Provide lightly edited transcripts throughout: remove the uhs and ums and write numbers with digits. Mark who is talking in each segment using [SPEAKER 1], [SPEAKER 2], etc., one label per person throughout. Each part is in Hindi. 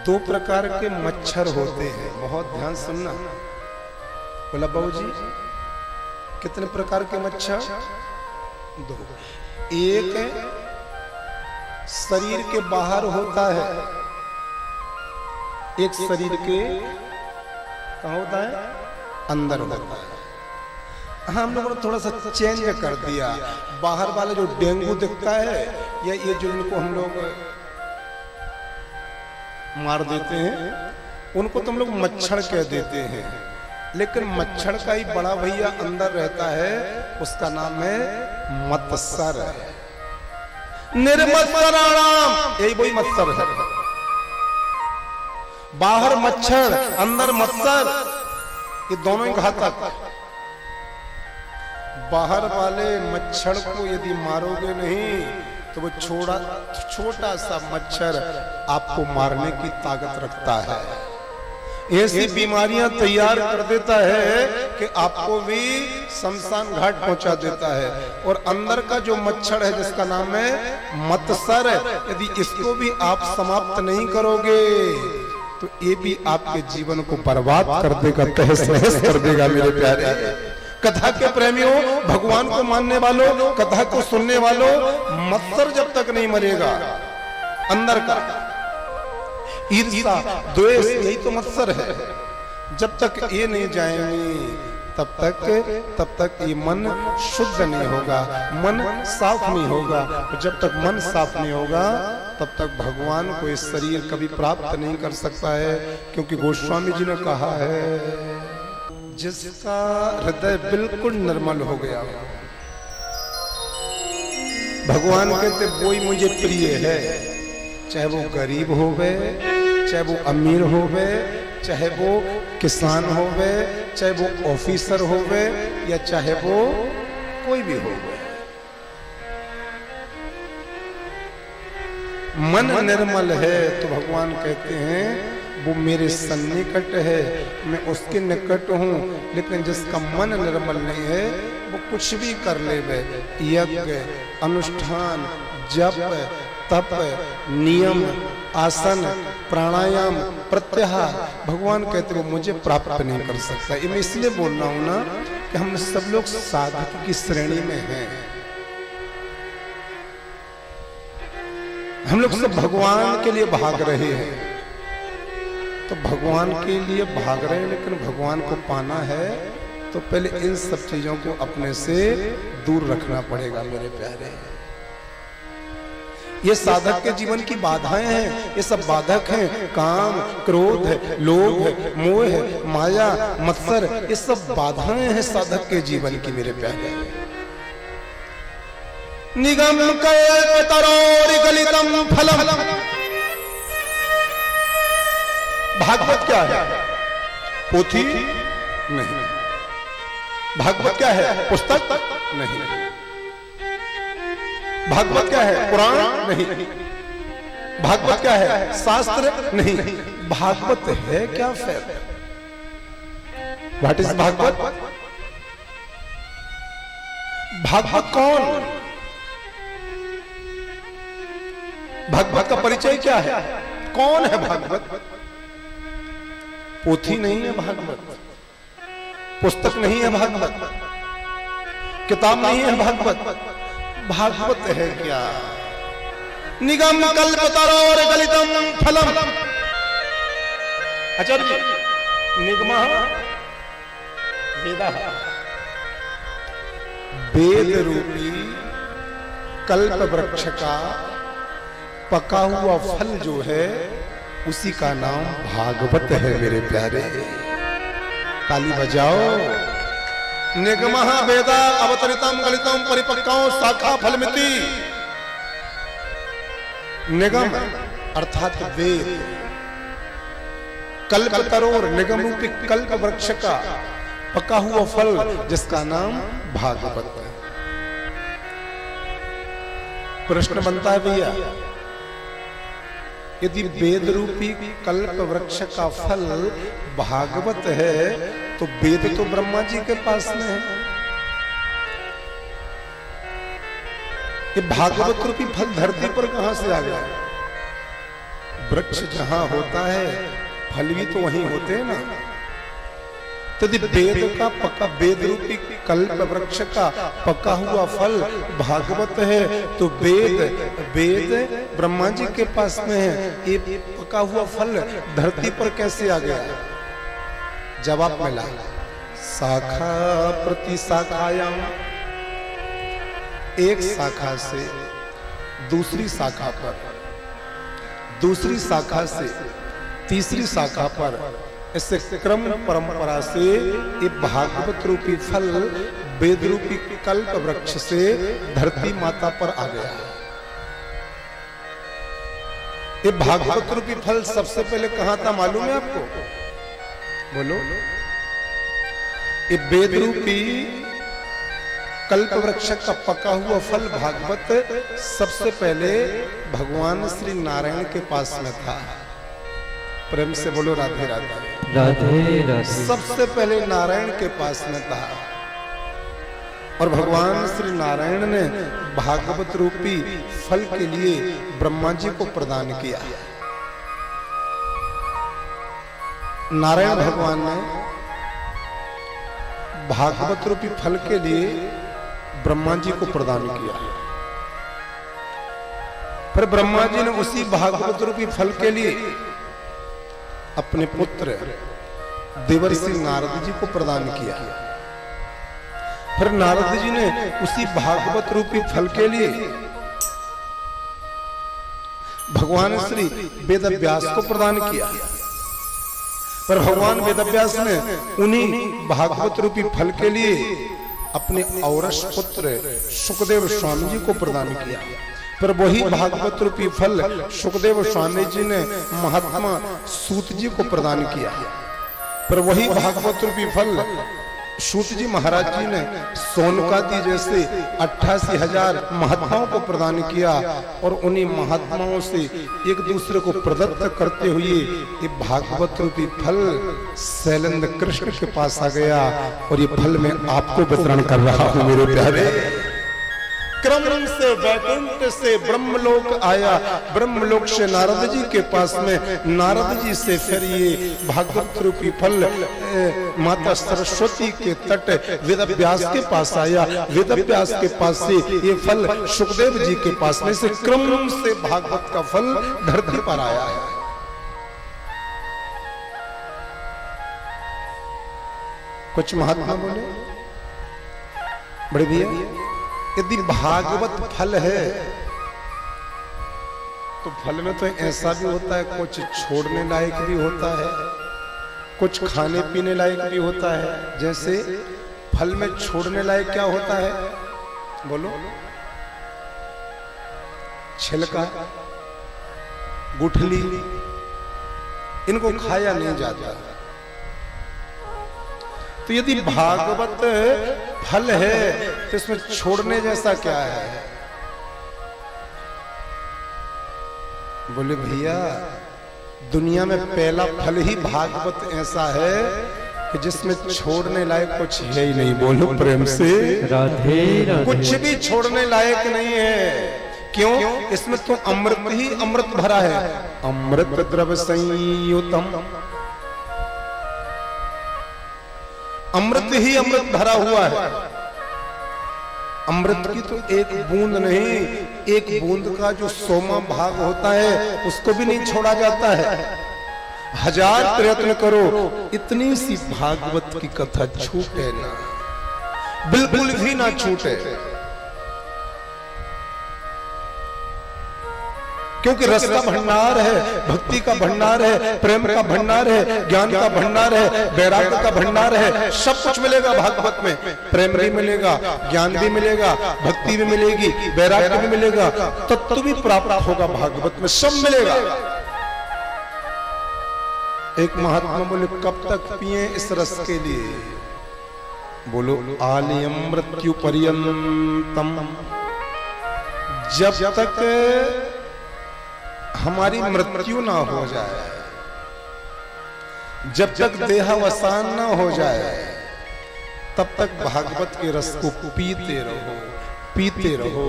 [SPEAKER 1] दो प्रकार के मच्छर होते हैं, बहुत ध्यान सुनना। बोला बाबू जी कितने प्रकार के मच्छर? दो। एक शरीर के बाहर होता है, एक शरीर के कहाँ होता है? अंदर होता है। हम लोगों ने थोड़ा सा चेंज कर दिया। बाहर वाला जो डेंगू दिखता है या ये जो इनको हम लोग मार देते हैं उनको तो हम लोग मच्छर कह देते हैं, लेकिन मच्छर का ही बड़ा भैया अंदर रहता है, उसका नाम है मत्सर। निर्मत्सराणाम, यही वही मत्सर है। बाहर मच्छर अंदर मत्सर, ये दोनों ही घातक। बाहर वाले मच्छर को यदि मारोगे नहीं तो वो छोटा सा मच्छर आपको मारने की ताकत रखता है। ऐसी बीमारियां तैयार कर देता है कि आपको भी शमशान घाट पहुंचा देता है। और अंदर का जो मच्छर है जिसका नाम है मत्सर, यदि इसको भी आप समाप्त नहीं करोगे तो ये भी आपके जीवन को बर्बाद कर देगा, तहस नहस कर देगा। मेरे प्यारे कथा के प्रेमियों, भगवान को मानने वालों, कथा को सुनने वालों, मत्सर जब तक नहीं मरेगा अंदर का, ईर्ष्या द्वेष यही तो मत्सर है, जब तक ये नहीं जाएंगे तब तक ये मन शुद्ध नहीं होगा, मन साफ नहीं होगा। और जब तक मन साफ नहीं होगा तब तक भगवान को ये शरीर कभी प्राप्त नहीं कर सकता है। क्योंकि गोस्वामी जी ने कहा है जिसका हृदय बिल्कुल निर्मल हो गया, भगवान कहते वो ही मुझे प्रिय है। चाहे वो गरीब होवे, चाहे वो अमीर होवे, चाहे वो किसान होवे, चाहे वो ऑफिसर होवे, या चाहे वो कोई भी होवे। मन निर्मल है तो भगवान कहते हैं वो मेरे सन्निकट है, मैं उसके निकट हूँ। लेकिन जिसका मन निर्मल नहीं है वो कुछ भी कर ले, यज्ञ अनुष्ठान जप तप नियम आसन प्राणायाम प्रत्याहार, भगवान कहते वो मुझे प्राप्त नहीं कर सकता। ये मैं इसलिए बोल रहा हूँ ना कि हम सब लोग साधक की श्रेणी में हैं। हम लोग सब भगवान के लिए भाग रहे हैं, तो भगवान के लिए भाग रहे हैं, लेकिन भगवान को पाना है तो पहले इन सब चीजों को अपने से दूर रखना पड़ेगा। मेरे प्यारे, ये साधक के जीवन की बाधाएं हैं, ये सब बाधक हैं। काम क्रोध लोभ मोह माया मत्सर, ये सब बाधाएं हैं साधक के जीवन की। मेरे प्यारे, निगम कल्पतरोर्गलितं फलम्। भागवत क्या है? पोथी नहीं। भागवत क्या है? पुस्तक नहीं। भागवत क्या है? पुराण नहीं। भागवत क्या है? शास्त्र नहीं। भागवत है क्या फिर? What is Bhagavat? भागवत कौन? भागवत का परिचय क्या है? कौन है भागवत? पोथी नहीं है भागवत, पुस्तक नहीं है भागवत, किताब नहीं है भागवत। भागवत है क्या? निगम कल्पतरोर्गलितं फलम्। आचार्य जी, निगमः वेदः, वेद रूपी कल्प वृक्ष का पका हुआ फल जो है उसी का नाम भागवत है। मेरे प्यारे, ताली बजाओ। निगमः वेदा अवतरितं गलितं परिपक्वं शाखा फलमिति। निगम अर्थात वेद, कल्पतरोर निगम रूपी कल्प वृक्ष का पका हुआ फल जिसका नाम भागवत है। प्रश्न बनता है भैया, यदि वेद रूपी कल्प वृक्ष का फल भागवत है तो वेद तो ब्रह्मा जी के पास में है, ये भागवत रूपी फल धरती पर कहां से आ गया? वृक्ष जहां होता है फल भी तो वहीं होते हैं ना। तो वेद का पका, वेद रूपी कल्प वृक्ष का पका हुआ फल भागवत है। तो वेद ब्रह्मा जी के पास में है, ये पका हुआ फल धरती पर कैसे आ गया? जवाब मिला, शाखा प्रति शाखायाम, एक शाखा से दूसरी शाखा पर, दूसरी शाखा से तीसरी शाखा पर, ऐसे क्रम परंपरा से ये भागवत रूपी फल वेद रूपी कल्प वृक्ष से धरती माता पर आ गया। ये भागवत रूपी फल सबसे पहले कहां था मालूम है आपको? बोलो। ये वेद रूपी कल्प वृक्ष का पका हुआ फल भागवत सबसे पहले भगवान श्री नारायण के पास में था। प्रेम से बोलो राधे राधे।
[SPEAKER 2] राधे राधे।
[SPEAKER 1] सबसे पहले नारायण के पास में था और भगवान श्री नारायण ने भागवत रूपी फल के लिए ब्रह्मा जी को प्रदान किया। नारायण भगवान ने भागवत रूपी फल के लिए ब्रह्मा जी को प्रदान किया। फिर ब्रह्मा जी ने उसी भागवत रूपी फल के लिए अपने पुत्र देवर्षि नारद जी को प्रदान किया। फिर नारद जी ने उसी भागवत रूपी फल के लिए भगवान श्री वेदव्यास को प्रदान किया। पर भगवान वेदव्यास ने उन्हीं भागवत रूपी फल के लिए अपने औरस पुत्र सुखदेव स्वामी जी को प्रदान किया। पर वही भागवत रूपी फल सुखदेव स्वामी जी ने महात्मा सूत जी को प्रदान किया। पर वही भागवत रूपी फल सूत जी महाराज जी ने सोनकादि जैसे 88,000 महात्माओं को प्रदान किया और उन्हीं महात्माओं से एक दूसरे को प्रदत्त करते हुए ये भागवत रूपी फल शैलेंद्र कृष्ण के पास आ गया। और ये फल मैं आपको वितरण कर रहा हूं मेरे प्यारे। क्रम से वैकुंठ से ब्रह्मलोक आया, ब्रह्मलोक से नारद जी के पास में, नारद जी से फिर ये भागवत रूपी फल माता सरस्वती के तट वेदव्यास के पास आया। वेदव्यास के पास से ये फल सुखदेव जी के पास में से क्रम से भागवत का फल धरती पर आया है। कुछ महात्मा बोले, बड़े भैया यदि भागवत फल है तो फल में तो ऐसा भी होता है, कुछ छोड़ने लायक भी होता है, कुछ खाने पीने लायक भी होता है। जैसे फल में छोड़ने लायक क्या होता है? बोलो। छिलका, गुठली, इनको खाया नहीं जाता। तो यदि भागवत फल है तो इसमें छोड़ने जैसा क्या है? बोले भैया दुनिया में पहला फल ही भागवत ऐसा है कि जिसमें छोड़ने लायक कुछ है ही नहीं। बोलो प्रेम से
[SPEAKER 2] राधे राधे।
[SPEAKER 1] कुछ भी छोड़ने लायक नहीं है। क्यों? इसमें तो अमृत ही अमृत भरा है। अमृत द्रव संयुतम, अमृत ही अमृत भरा हुआ है। अमृत की तो एक बूंद नहीं, एक बूंद का जो 100वां भाग होता है उसको भी नहीं छोड़ा जाता है। 1000 प्रयत्न करो इतनी सी भागवत की कथा छूटे ना, बिल्कुल भी ना छूटे। क्योंकि रस का भंडार है, भक्ति का भंडार है, प्रेम का भंडार है, ज्ञान का भंडार है, वैराग्य का भंडार है। सब कुछ मिलेगा भागवत में। प्रेम भी मिलेगा, ज्ञान भी मिलेगा, भक्ति भी मिलेगी, वैराग्य भी मिलेगा, तत्व भी प्राप्त होगा भागवत में, सब मिलेगा। एक महात्मा बोले कब तक पिए इस रस के लिए? बोलो आलियम मृत्यु पर्यंतम, जब तक हमारी मृत्यु ना हो जाए, जब तक देहावसान ना हो जाए, तब तक भागवत के रस को पीते रहो, पीते रहो,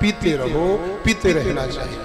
[SPEAKER 1] पीते रहो, पीते रहना चाहिए।